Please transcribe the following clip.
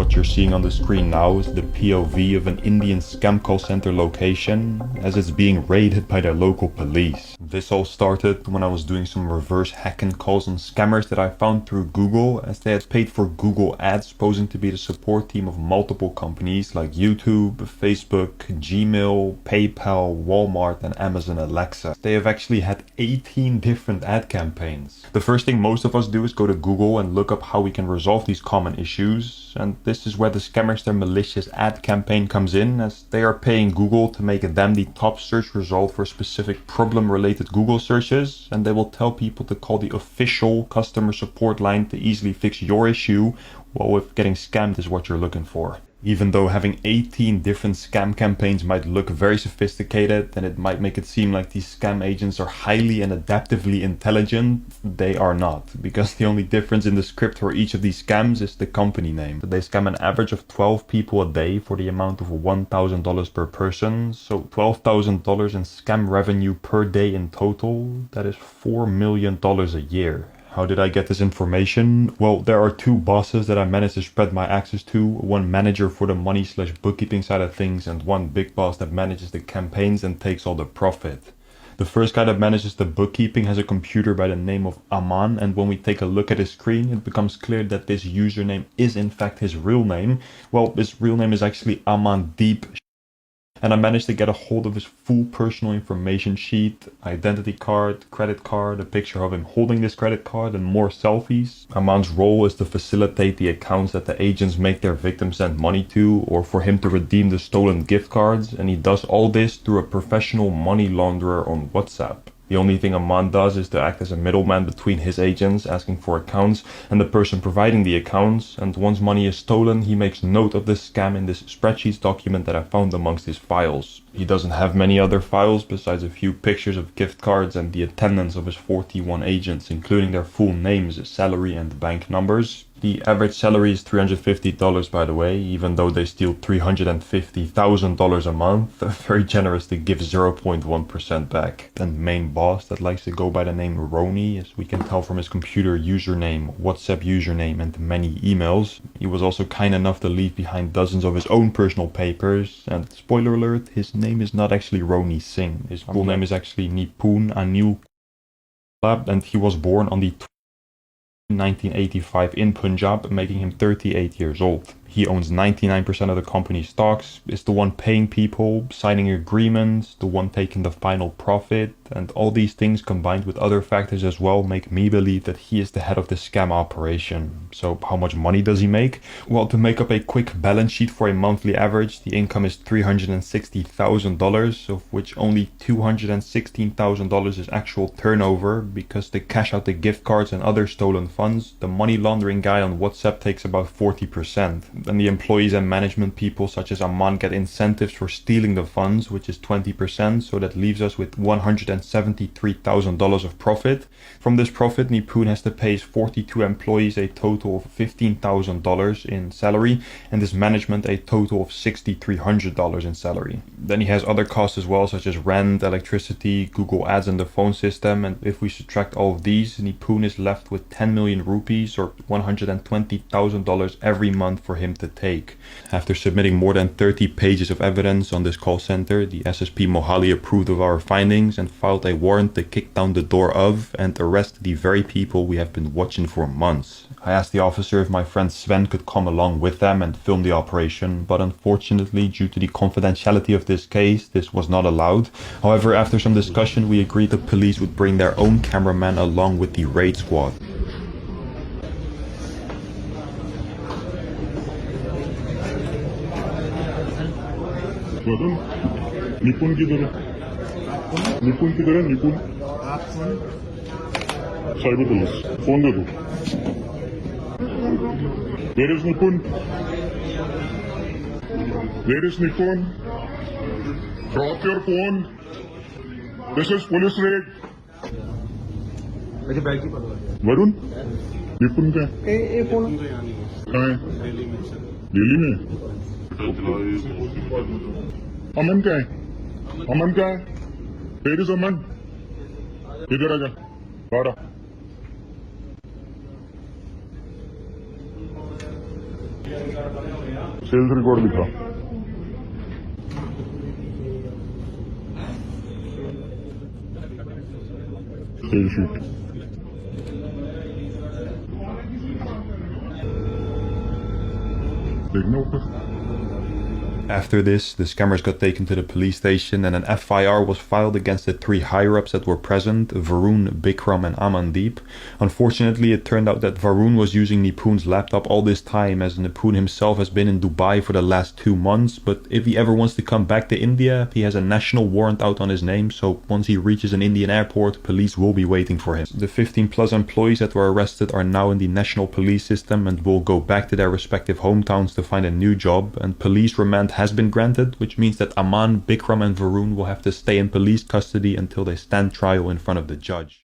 What you're seeing on the screen now is the POV of an Indian scam call center location as it's being raided by their local police. This all started when I was doing some reverse hacking calls on scammers that I found through Google, as they had paid for Google ads posing to be the support team of multiple companies like YouTube, Facebook, Gmail, PayPal, Walmart and Amazon Alexa. They have actually had 18 different ad campaigns. The first thing most of us do is go to Google and look up how we can resolve these common issues, and this is where the scammers their malicious ad campaign comes in, as they are paying Google to make them the top search result for a specific problem related Google searches, and they will tell people to call the official customer support line to easily fix your issue, while if getting scammed is what you're looking for. Even though having 18 different scam campaigns might look very sophisticated and it might make it seem like these scam agents are highly and adaptively intelligent, they are not, because the only difference in the script for each of these scams is the company name. They scam an average of 12 people a day for the amount of $1,000 per person, so $12,000 in scam revenue per day in total. That is $4 million a year. How did I get this information? Well, there are two bosses that I managed to spread my access to, one manager for the money/bookkeeping side of things and one big boss that manages the campaigns and takes all the profit. The first guy that manages the bookkeeping has a computer by the name of Aman, and when we take a look at his screen, it becomes clear that this username is in fact his real name. Well, his real name is actually Amandeep, and I managed to get a hold of his full personal information sheet, identity card, credit card, a picture of him holding this credit card, and more selfies. Aman's role is to facilitate the accounts that the agents make their victims send money to, or for him to redeem the stolen gift cards, and he does all this through a professional money launderer on WhatsApp. The only thing Aman does is to act as a middleman between his agents asking for accounts and the person providing the accounts, and once money is stolen, he makes note of this scam in this spreadsheets document that I found amongst his files. He doesn't have many other files besides a few pictures of gift cards and the attendance of his 41 agents, including their full names, salary and bank numbers. The average salary is $350 by the way, even though they steal $350,000 a month. Very generous to give 0.1% back. And main boss that likes to go by the name Roni, as we can tell from his computer username, WhatsApp username and many emails. He was also kind enough to leave behind dozens of his own personal papers, and spoiler alert, his name is not actually Roni Singh. His full name is actually Nipun Anil, and he was born on the 1985 in Punjab, making him 38 years old. He owns 99% of the company's stocks, is the one paying people, signing agreements, the one taking the final profit, and all these things combined with other factors as well make me believe that he is the head of the scam operation. So how much money does he make? Well, to make up a quick balance sheet for a monthly average, the income is $360,000, of which only $216,000 is actual turnover, because to cash out the gift cards and other stolen funds, the money laundering guy on WhatsApp takes about 40%. And the employees and management people such as Aman get incentives for stealing the funds, which is 20%, so that leaves us with $173,000 of profit. From this profit, Nipun has to pay his 42 employees a total of $15,000 in salary, and his management a total of $6,300 in salary. Then he has other costs as well, such as rent, electricity, Google Ads and the phone system, and if we subtract all of these, Nipun is left with 10 million rupees or $120,000 every month for him to take. After submitting more than 30 pages of evidence on this call center, the SSP Mohali approved of our findings and filed a warrant to kick down the door of and arrest the very people we have been watching for months. I asked the officer if my friend Sven could come along with them and film the operation, but unfortunately, due to the confidentiality of this case, this was not allowed. However, after some discussion, we agreed the police would bring their own cameraman along with the raid squad. निपुण किधर है? निपुण किधर है? निपुण cyber police phone दे दो. Where is Nipun? Where is Nipun? Drop your phone. This is police raid. Varun निपुण का फोन कहाँ है? दिल्ली में. अमन का है? अमन का है? Where is अमन? इधर आजा. बाहर. सेल्स रिकॉर्ड दिखा सेल शीट देखना ऊपर After this, the scammers got taken to the police station and an FIR was filed against the 3 higher-ups that were present, Varun, Bikram and Amandeep. Unfortunately, it turned out that Varun was using Nipun's laptop all this time, as Nipun himself has been in Dubai for the last 2 months, but if he ever wants to come back to India, he has a national warrant out on his name, so once he reaches an Indian airport, police will be waiting for him. The 15 plus employees that were arrested are now in the national police system and will go back to their respective hometowns to find a new job, and police remand has been granted, which means that Aman, Bikram and Varun will have to stay in police custody until they stand trial in front of the judge.